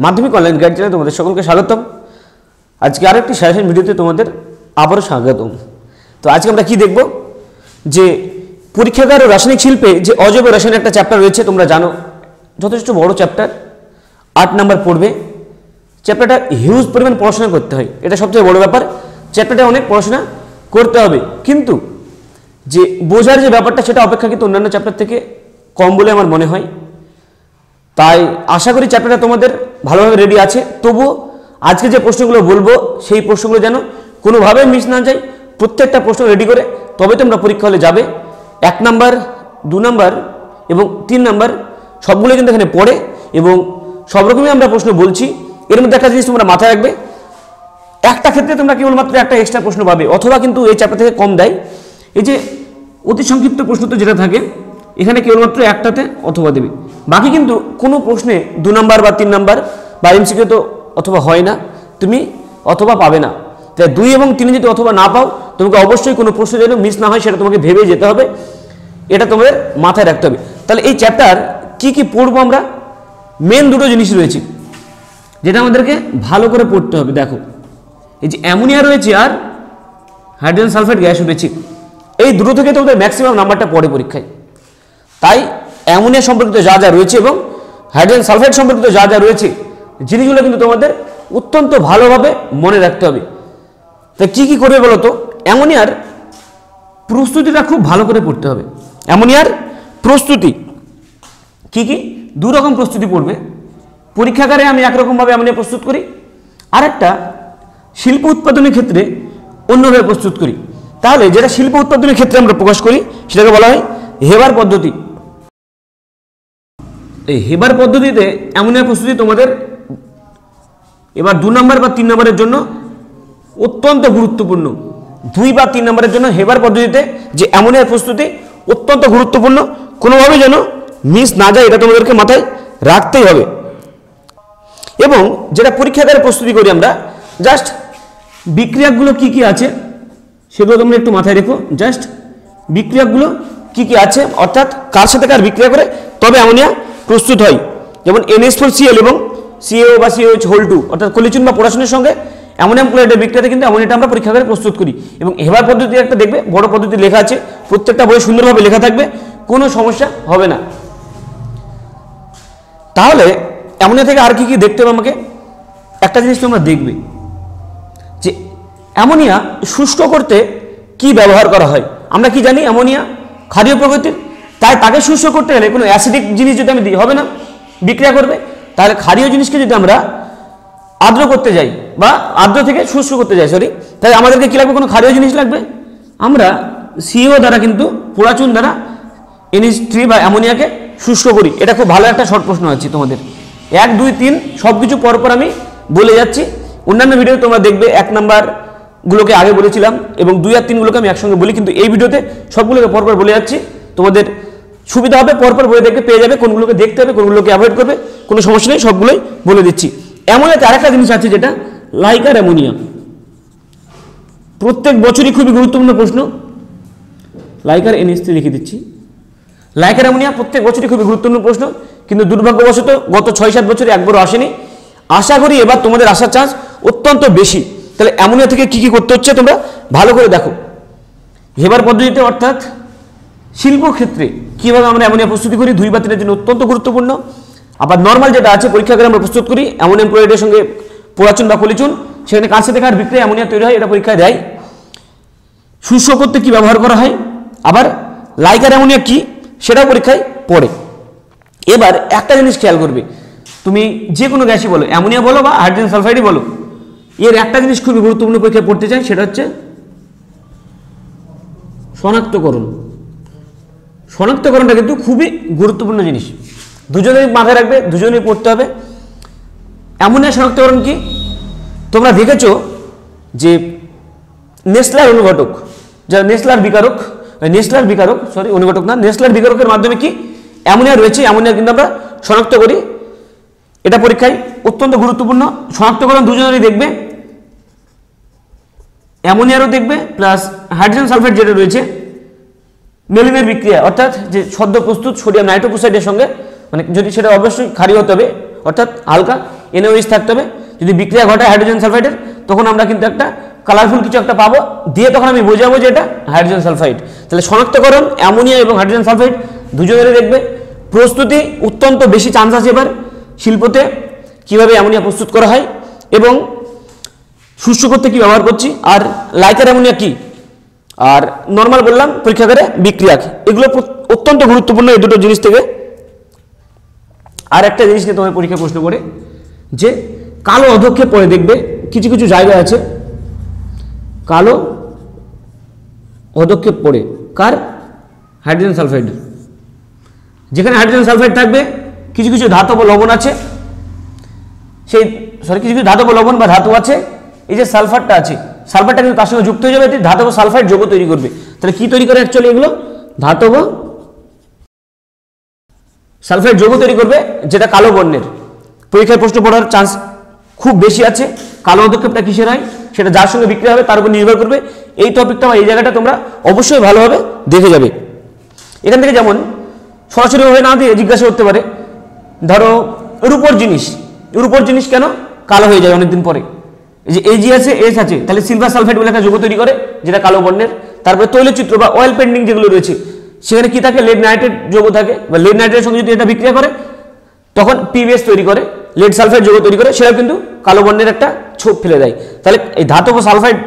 মাধ্যমিক online guide চ্যানেলে তোমাদের সকলকে স্বাগতম। আজকে আরেকটি সাজেশন ভিডিওতে তোমাদের আবারও স্বাগতম। তো আজকে আমরা কি দেখব যে পরীক্ষাগার ও রাসায়নিক শিল্পে যে অজৈব রসায়ন একটা চ্যাপ্টার রয়েছে, তোমরা জানো যথেষ্ট বড় চ্যাপ্টার, 8 নাম্বার পড়বে। চ্যাপ্টারটা হিউজ পরিমাণ পড়াশোনা করতে হয়, এটা সবচেয়ে বড় ব্যাপার। চ্যাপ্টারটা অনেক পড়াশোনা করতে হবে, কিন্তু যে বোঝার যে ব্যাপারটা সেটা অপেক্ষাকৃত অন্যান্য চ্যাপ্টার থেকে কম বলে আমার মনে হয়। তাই আশা করি চ্যাপ্টারটা তোমাদের ভালোভাবে রেডি আছে। তবুও আজকে যে প্রশ্নগুলো বলবো সেই প্রশ্নগুলো যেন কোনোভাবে মিস না যায়, প্রত্যেকটা প্রশ্ন রেডি করে তবে তোমরা পরীক্ষা হলে যাবে। 1 নাম্বার, 2 নাম্বার এবং 3 নাম্বার সবগুলো কিন্তু এখানে পড়ে এবং সব রকমই আমরা প্রশ্ন বলছি। এর মধ্যে একটা জিনিস তোমরা মাথায় রাখবে, একটা ক্ষেত্রে তোমরা কেবলমাত্র একটা এক্সট্রা প্রশ্ন পাবে, অথবা কিন্তু এই চ্যাপ্টার থেকে কম দেয়। এই যে অতি সংক্ষিপ্ত প্রশ্ন তো যেটা থাকে এখানে কেবলমাত্র একটাতে অথবা দেবে, বাকি কিন্তু কোনো প্রশ্নে 2 নাম্বার বা 3 নাম্বার বা এমসিকিউ তো অথবা হয় না, তুমি অথবা পাবে না। তাই 2 এবং 3 যদি অথবা না পাও, তোমাকে অবশ্যই কোনো প্রশ্ন যেন মিস না হয় সেটা তোমাকে ভেবে যেতে হবে, এটা তোমাদের মাথায় রাখতে হবে। তাহলে এই চ্যাপ্টার কি কি পড়বো আমরা, মেন দুটো জিনিস রয়েছে যেটা আমাদেরকে ভালো করে পড়তে হবে। দেখো, এই যে অ্যামোনিয়া রয়েছে আর হাইড্রোজেন সালফাইড গ্যাস রয়েছে, এই দুটো থেকে তোমাদের ম্যাক্সিমাম নাম্বারটা পড়ে পরীক্ষায়। তাই অ্যামোনিয়া সম্পর্কিত যা যা রয়েছে এবং হাইড্রোজেন সালফাইড সম্পর্কিত যা যা রয়েছে জিনিসগুলো কিন্তু তোমাদের অত্যন্ত ভালোভাবে মনে রাখতে হবে। তাই কী কী করবে বলো তো, অ্যামোনিয়ার প্রস্তুতিটা খুব ভালো করে পড়তে হবে। অ্যামোনিয়ার প্রস্তুতি কি কি, 2 রকম প্রস্তুতি পড়বে। পরীক্ষাগারে আমি একরকমভাবে অ্যামোনিয়া প্রস্তুত করি, আরেকটা শিল্প উৎপাদনের ক্ষেত্রে অন্যভাবে প্রস্তুত করি। তাহলে যেটা শিল্প উৎপাদনের ক্ষেত্রে আমরা প্রকাশ করি সেটাকে বলা হয় হেবার পদ্ধতি। এই হেবার পদ্ধতিতে অ্যামোনিয়া প্রস্তুতি তোমাদের এবার 2 নাম্বার বা 3 নাম্বারের জন্য অত্যন্ত গুরুত্বপূর্ণ। 2 বা 3 নাম্বারের জন্য হেবার পদ্ধতিতে যে অ্যামোনিয়ার প্রস্তুতি অত্যন্ত গুরুত্বপূর্ণ, কোনোভাবে যেন মিস না যায়, এটা তোমাদেরকে মাথায় রাখতেই হবে। এবং যেটা পরীক্ষাগারে প্রস্তুতি করি আমরা, জাস্ট বিক্রিয়াগুলো কি কি আছে সেগুলো তোমরা একটু মাথায় রেখো। জাস্ট বিক্রিয়াগুলো কি কি আছে, অর্থাৎ কার সাথে কার বিক্রিয়া করে তবে অ্যামোনিয়া প্রস্তুত হয়। যেমন NH4Cl এবং CaO বা CaOH2 অর্থাৎ কলিচুন বা পোটাশিয়ামের সঙ্গে অ্যামোনিয়াম ক্লোরাইডের বিক্রিয়াতে কিন্তু অ্যামোনিয়াটা আমরা পরীক্ষাগারে প্রস্তুত করি। এবং হেবার পদ্ধতি একটা দেখবে বড় পদ্ধতি লেখা আছে, প্রত্যেকটা বই সুন্দরভাবে লেখা থাকবে, কোনো সমস্যা হবে না। তাহলে অ্যামোনিয়া থেকে আর কি কি দেখতে হবে আমাকে, একটা জিনিস তোমরা দেখবে যে অ্যামোনিয়া শুষ্ক করতে কি ব্যবহার করা হয়। আমরা কি জানি অ্যামোনিয়া ক্ষারীয় প্রকৃতির, তাই তাকে শুষ্ক করতে গেলে কোনো অ্যাসিডিক জিনিস যদি আমি দিই হবে না, বিক্রিয়া করবে। তাহলে ক্ষারীয় জিনিসকে যদি আমরা আর্দ্র করতে যাই বা আর্দ্র থেকে শুষ্ক করতে যাই, তাই আমাদেরকে কী লাগবে, কোনো ক্ষারীয় জিনিস লাগবে। আমরা CO দ্বারা কিন্তু পোড়াচুন দ্বারা NH3 বা অ্যামোনিয়াকে শুষ্ক করি। এটা খুব ভালো একটা শর্ট প্রশ্ন আছে তোমাদের, 1, 2, 3 সব কিছু পরপর আমি বলে যাচ্ছি। অন্যান্য ভিডিও তোমরা দেখবে 1 নাম্বারগুলোকে আগে বলেছিলাম এবং 2 আর 3গুলোকে আমি একসঙ্গে বলি, কিন্তু এই ভিডিওতে সবগুলোকে পরপর বলে যাচ্ছি। তোমাদের সুবিধা হবে, পরপর বলে দেখবে পেয়ে যাবে কোনগুলোকে দেখতে হবে কোনগুলোকে অ্যাভয়েড করবে, কোনো সমস্যা নেই, সবগুলোই বলে দিচ্ছি। অ্যামোনিয়াতে আরেকটা জিনিস আছে যেটা লাইকার অ্যামোনিয়া, প্রত্যেক বছরই খুবই গুরুত্বপূর্ণ প্রশ্ন। লাইকার NH3 লিখে দিচ্ছি, লাইকার অ্যামোনিয়া প্রত্যেক বছরই খুবই গুরুত্বপূর্ণ প্রশ্ন, কিন্তু দুর্ভাগ্যবশত গত 6-7 বছরে একবারও আসেনি। আশা করি এবার তোমাদের আসার চান্স অত্যন্ত বেশি। তাহলে অ্যামোনিয়া থেকে কি কি করতে হচ্ছে তোমরা ভালো করে দেখো। হেবার পদ্ধতিতে অর্থাৎ শিল্পক্ষেত্রে কীভাবে আমরা অ্যামোনিয়া প্রস্তুতি করি 2 বা 3 এর জন্য অত্যন্ত গুরুত্বপূর্ণ। আবার নর্মাল যেটা আছে পরীক্ষাগারে আমরা প্রস্তুত করি অ্যামোনিয়াম ক্লোরাইডের সঙ্গে পোড়াচুন বা কলিচুন, সেখানে কার সাথে কার বিক্রিয়া অ্যামোনিয়া তৈরি হয় এটা পরীক্ষায় দেয়। শুষ্ক করতে কি ব্যবহার করা হয়, আবার লাইকার অ্যামোনিয়া কি সেটাও পরীক্ষায় পড়ে। এবার একটা জিনিস খেয়াল করবে, তুমি যে কোনো গ্যাসই বলো, অ্যামোনিয়া বলো বা হাইড্রোজেন সালফাইডই বলো, এর একটা জিনিস খুবই গুরুত্বপূর্ণ পরীক্ষায় পড়তে চাই, সেটা হচ্ছে শনাক্তকরণ। শনাক্তকরণটা কিন্তু খুবই গুরুত্বপূর্ণ জিনিস, দুজনেই মাথায় রাখবে, দুজনেই পড়তে হবে। অ্যামোনিয়া শনাক্তকরণ কি, তোমরা দেখেছো যে নেসলার অনুঘটক, যারা নেসলার বিকারক অনুঘটক না, নেসলার বিকারকের মাধ্যমে কি অ্যামোনিয়া রয়েছে, অ্যামোনিয়া কিন্তু আমরা শনাক্ত করি। এটা পরীক্ষায় অত্যন্ত গুরুত্বপূর্ণ। শনাক্তকরণ দুজনেরই দেখবে, অ্যামোনিয়ারও দেখবে প্লাস হাইড্রোজেন সালফাইড যেটা রয়েছে মেলিনের বিক্রিয়া, অর্থাৎ যে সদ্য প্রস্তুত সোডিয়াম নাইট্রোক্সাইডের সঙ্গে, মানে যদি সেটা অবশ্যই ক্ষারীয় হতে হবে অর্থাৎ হালকা NaOH থাকতে হবে। যদি বিক্রিয়া ঘটায় হাইড্রোজেন সালফাইডের তখন আমরা কিন্তু একটা কালারফুল কিছু একটা পাবো, দিয়ে তখন আমি বোঝাবো যে এটা হাইড্রোজেন সালফাইড। তাহলে শনাক্তকরণ অ্যামোনিয়া এবং হাইড্রোজেন সালফাইড দুজনেরই দেখবে। প্রস্তুতি অত্যন্ত বেশি চান্স আছে এবার শিল্পতে কীভাবে অ্যামোনিয়া প্রস্তুত করা হয় এবং শুষ্ক করতে কী ব্যবহার করছি, আর লাইকার অ্যামোনিয়া কী, আর নর্মাল বললাম পরীক্ষাগারে বিক্রিয়া। এগুলো অত্যন্ত গুরুত্বপূর্ণ এই দুটো জিনিস থেকে। আর একটা জিনিস নিয়ে তোমার পরীক্ষা প্রশ্ন করে যে কালো অধক্ষেপ পরে দেখবে কিছু কিছু জায়গা আছে কালো অধক্ষেপ পড়ে, কার? Hydrogen sulphide. যেখানে হাইড্রোজেন সালফাইড থাকবে কিছু কিছু ধাতব লবণ আছে, সেই কিছু কিছু ধাতব লবণ বা ধাতু আছে, এই যে সালফারটা আছে, সালফারটা কিন্তু তার সঙ্গে যুক্ত হয়ে যাবে, ধাতব সালফাইড যৌগ তৈরি করবে। তাহলে কি তৈরি করে অ্যাকচুয়ালি এগুলো? ধাতব সালফাইড যৌগ তৈরি করবে, যেটা কালো বর্ণের। পরীক্ষায় প্রশ্ন পড়ার চান্স খুব বেশি আছে। কালো অধক্ষেপটা কিসের হয় সেটা যার সঙ্গে বিক্রিয়া হবে তার উপর নির্ভর করবে। এই টপিকটা বা এই জায়গাটা তোমরা অবশ্যই ভালোভাবে দেখে যাবে। এখান থেকে যেমন সরাসরিভাবে না দিয়ে জিজ্ঞাসা করতে পারে, ধরো রূপোর জিনিস কেন কালো হয়ে যায় অনেকদিন পরে? এই যে Ag আছে, S আছে, তাহলে সিলভার সালফাইড বলে একটা যৌগ তৈরি করে যেটা কালো বর্ণের। তারপরে তৈলচিত্র বা অয়েল পেন্টিং যেগুলো রয়েছে সেখানে কি থাকে? লেড নাইট্রেট যৌগ থাকে, বা লেড নাইট্রেটের সঙ্গে যদি এটা বিক্রিয়া করে তখন PbS তৈরি করে, লেড সালফাইড যৌগ তৈরি করে, সেটা কিন্তু কালো বর্ণের একটা ছোপ ফেলে দেয়। তাহলে এই ধাতব সালফাইড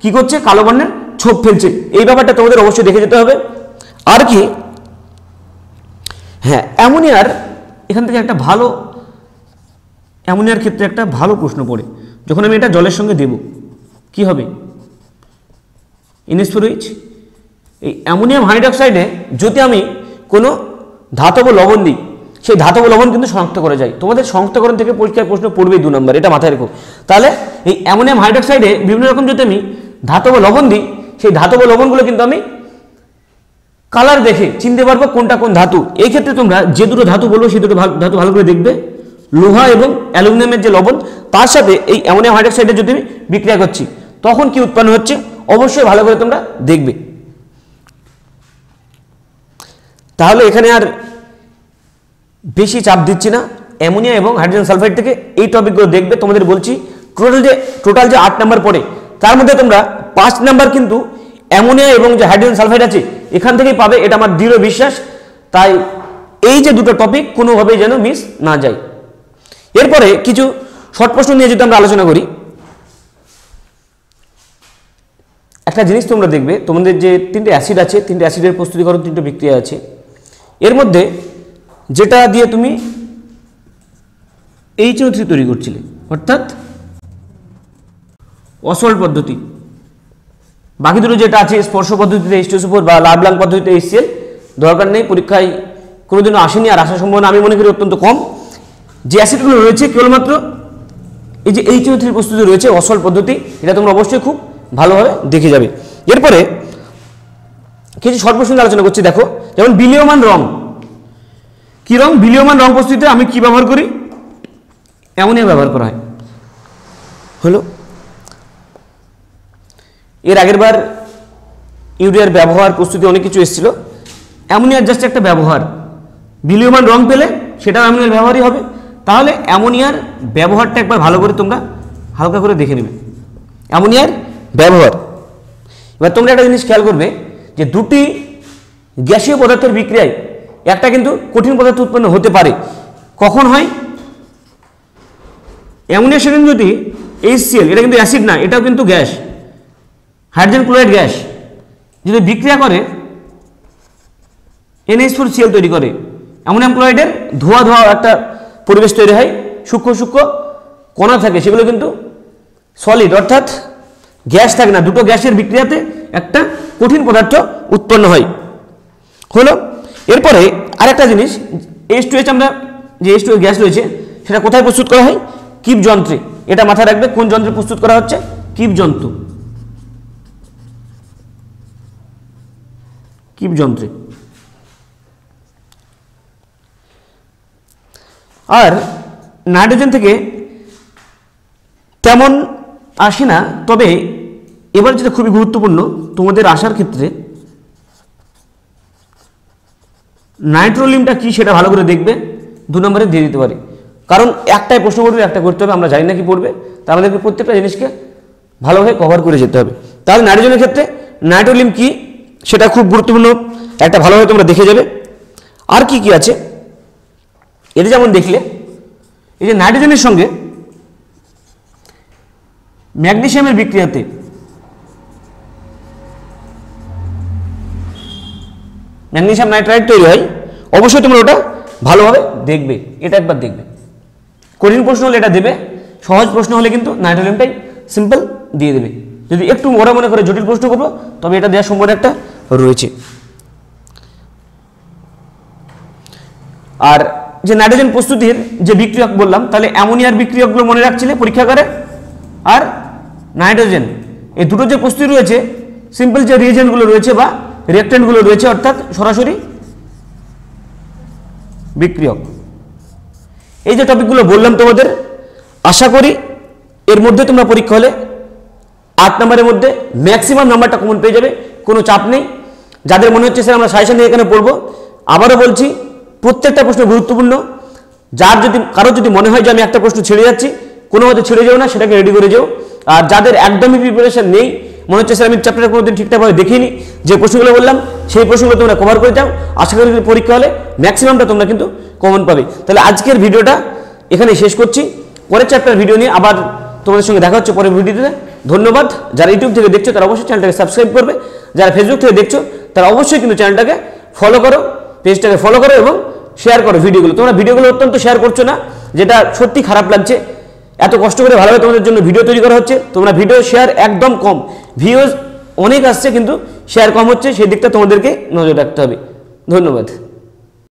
কি করছে? কালো বর্ণের ছোপ ফেলছে। এই ব্যাপারটা তোমাদের অবশ্যই দেখে যেতে হবে। আর কি, হ্যাঁ, অ্যামোনিয়ার এখান থেকে একটা ভালো, অ্যামোনিয়ার ক্ষেত্রে একটা ভালো প্রশ্ন পড়ে, যখন আমি এটা জলের সঙ্গে দেব কি হবে? NH4OH। এই অ্যামোনিয়াম হাইড্রোক্সাইডে যদি আমি কোনো ধাতব লবণ দিই, সেই ধাতব লবণ কিন্তু শনাক্ত করা যায়। তোমাদের শনাক্তকরণ থেকে পরীক্ষার প্রশ্ন পড়বেই 2 নম্বর, এটা মাথায় রেখো। তাহলে এই অ্যামোনিয়াম হাইড্রোক্সাইডে বিভিন্ন রকম যদি আমি ধাতব লবণ দিই, সেই ধাতব লবণগুলো কিন্তু আমি কালার দেখে চিনতে পারবো কোনটা কোন ধাতু। এই ক্ষেত্রে তোমরা যে দুটো ধাতু বলবো সেই দুটো ধাতু ভালো করে দেখবে। লোহা এবং অ্যালুমিনিয়ামের যে লবণ, তার সাথে এই অ্যামোনিয়াম হাইড্রোক্সাইডের যদি আমি বিক্রিয়া করছি তখন কি উৎপন্ন হচ্ছে অবশ্যই ভালো করে তোমরা দেখবে। তাহলে এখানে আর বেশি চাপ দিচ্ছি না, অ্যামোনিয়া এবং হাইড্রোজেন সালফাইড থেকে এই টপিকগুলো দেখবে। তোমাদের বলছি টোটাল যে 8 নাম্বার পড়ে তার মধ্যে তোমরা 5 নাম্বার কিন্তু অ্যামোনিয়া এবং যে হাইড্রোজেন সালফাইড আছে এখান থেকেই পাবে, এটা আমার দৃঢ় বিশ্বাস। তাই এই যে দুটো টপিক কোনোভাবেই যেন মিস না যায়। এরপরে কিছু শর্ট প্রশ্ন নিয়ে যদি আমরা আলোচনা করি, একটা জিনিস তোমরা দেখবে, তোমাদের যে 3টে অ্যাসিড আছে, 3টে অ্যাসিডের প্রস্তুতিকরণ 3টে বিক্রিয়া আছে, এর মধ্যে যেটা দিয়ে তুমি HNO3 তৈরি করছিলে, অর্থাৎ অসল্ট পদ্ধতি, বাকি দুটো যেটা আছে স্পর্শ পদ্ধতিতে H2SO4 বা লাবলাং পদ্ধতিতে HCl, দরকার নেই, পরীক্ষায় কোনোদিনও আসেনি আর আসার সম্ভাবনা আমি মনে করি অত্যন্ত কম। যে অ্যাসিডগুলো রয়েছে কেবলমাত্র এই যে HNO3 প্রস্তুতি রয়েছে অসল্ট পদ্ধতি, এটা তোমরা অবশ্যই খুব ভালোভাবে দেখে যাবে। এরপরে কিছু শর্ট প্রশ্ন আলোচনা করছি, দেখো যেমন বিলীয়মান রং। কি রং? বিলীয়মান রং প্রস্তুতিতে আমি কি ব্যবহার করি? অ্যামোনিয়া ব্যবহার করা হয়। হলো, এর আগের বার ইউরিয়ার ব্যবহার প্রস্তুতি অনেক কিছু এসেছিল, অ্যামোনিয়ার জাস্ট একটা ব্যবহার। বিলীয়মান রং পেলে সেটা অ্যামোনিয়ার ব্যবহারই হবে। তাহলে অ্যামোনিয়ার ব্যবহারটা একবার ভালো করে তোমরা হালকা করে দেখে নেবে, অ্যামোনিয়ার ব্যবহার। এবার তোমরা একটা জিনিস খেয়াল করবে যে দুটি গ্যাসীয় পদার্থের বিক্রিয়ায় একটা কিন্তু কঠিন পদার্থ উৎপন্ন হতে পারে। কখন হয়? অ্যামোনিয়ার সাথে যদি HCl, এটা কিন্তু অ্যাসিড না, এটাও কিন্তু গ্যাস, হাইড্রোজেন ক্লোরাইড গ্যাস, যদি বিক্রিয়া করে NH4Cl তৈরি করে, অ্যামোনিয়াম ক্লোরাইডের ধোয়া ধোয়া একটা পরিবেশ তৈরি হয়, সূক্ষ্ম সূক্ষ্ম কণা থাকে, সেগুলো কিন্তু সলিড অর্থাৎ গ্যাস থাকে না। দুটো গ্যাসের বিক্রিয়াতে একটা কঠিন পদার্থ উৎপন্ন হয়। হলো, এরপরে আরেকটা জিনিস, H2H, আমরা যে H2H গ্যাস রয়েছে সেটা কোথায় প্রস্তুত করা হয়? কিপ যন্ত্রে। এটা মাথায় রাখবে, কোন যন্ত্রে প্রস্তুত করা হচ্ছে? কিপ যন্ত্র, কিপ যন্ত্রে। আর নাইট্রোজেন থেকে তেমন আসে না, তবে এবার যেটা খুবই গুরুত্বপূর্ণ তোমাদের আসার ক্ষেত্রে, নাইট্রোলিমটা কি সেটা ভালো করে দেখবে, 2 নম্বরে দিয়ে দিতে পারে। কারণ একটাই প্রশ্ন করবে, একটা করতে হবে, আমরা জানি না কি পড়বে, তা আমাদেরকে প্রত্যেকটা জিনিসকে ভালোভাবে কভার করে যেতে হবে। তাহলে নাইট্রোজেনের ক্ষেত্রে নাইট্রোলিম কি সেটা খুব গুরুত্বপূর্ণ, একটা ভালোভাবে তোমরা দেখে যাবে। আর কি কি আছে এতে যেমন দেখলে, এই যে নাইট্রোজেনের সঙ্গে ম্যাগনেসিয়ামের বিক্রিয়াতে ম্যাগনেসিয়াম নাইট্রাইট তৈরি হয়, অবশ্যই তোমরা ওটা ভালোভাবে দেখবে, এটা একবার দেখবে। কঠিন প্রশ্ন হলে এটা দেবে, সহজ প্রশ্ন হলে কিন্তু নাইট্রোলিয়ামটাই সিম্পল দিয়ে দেবে। যদি একটু ওরা মনে করে জটিল প্রশ্ন করবো, তবে এটা দেওয়ার সম্ভাবনা একটা রয়েছে। আর যে নাইট্রোজেন প্রস্তুতির যে বিক্রিয়ক বললাম, তাহলে অ্যামোনিয়ার বিক্রিয়কগুলো মনে রাখছিলে পরীক্ষাগারে, আর নাইট্রোজেন, এই দুটো যে প্রস্তুতি রয়েছে, সিম্পল যে রিয়েজেন্টগুলো রয়েছে বা রিঅ্যাক্ট্যান্টগুলো রয়েছে, অর্থাৎ সরাসরি বিক্রিয়ক। এই যে টপিকগুলো বললাম তোমাদের, আশা করি এর মধ্যে তোমরা পরীক্ষা হলে 8 নম্বরের মধ্যে ম্যাক্সিমাম নাম্বারটা কমন পেয়ে যাবে, কোনো চাপ নেই। যাদের মনে হচ্ছে স্যার আমরা সাজেশন দিয়ে এখানে পড়বো, আবারও বলছি প্রত্যেকটা প্রশ্ন গুরুত্বপূর্ণ। কারোর যদি মনে হয় যে আমি একটা প্রশ্ন ছেড়ে যাচ্ছি, কোনো মতে ছেড়ে যাও না, সেটাকে রেডি করে যাও। আর যাদের একদমই প্রিপারেশন নেই, মনে হচ্ছে স্যার আমি চ্যাপ্টার কোনোদিন ঠিকঠাকভাবে দেখিনি, যে প্রশ্নগুলো বললাম সেই প্রশ্নগুলো তোমরা কভার করে যাও, আশা করি পরীক্ষা হলে ম্যাক্সিমামটা তোমরা কিন্তু কমন পাবে। তাহলে আজকের ভিডিওটা এখানে শেষ করছি, পরের চ্যাপ্টার ভিডিও নিয়ে আবার তোমাদের সঙ্গে দেখা হচ্ছে পরের ভিডিওতে। ধন্যবাদ। যারা ইউটিউব থেকে দেখছো তারা অবশ্যই চ্যানেলটাকে সাবস্ক্রাইব করবে, যারা ফেসবুক থেকে দেখছো তারা অবশ্যই কিন্তু চ্যানেলটাকে ফলো করো, পেজটাকে ফলো করো এবং শেয়ার করো ভিডিওগুলো। তোমরা ভিডিওগুলো অত্যন্ত শেয়ার করছো না, যেটা সত্যি খারাপ লাগছে। এত কষ্ট করে ভালোভাবে তোমাদের জন্য ভিডিও তৈরি করা হচ্ছে, তোমরা ভিডিও শেয়ার একদম কম, ভিউজ অনেক আসছে কিন্তু শেয়ার কম হচ্ছে, সেই দিকটা তোমাদেরকে নজর রাখতে হবে। ধন্যবাদ।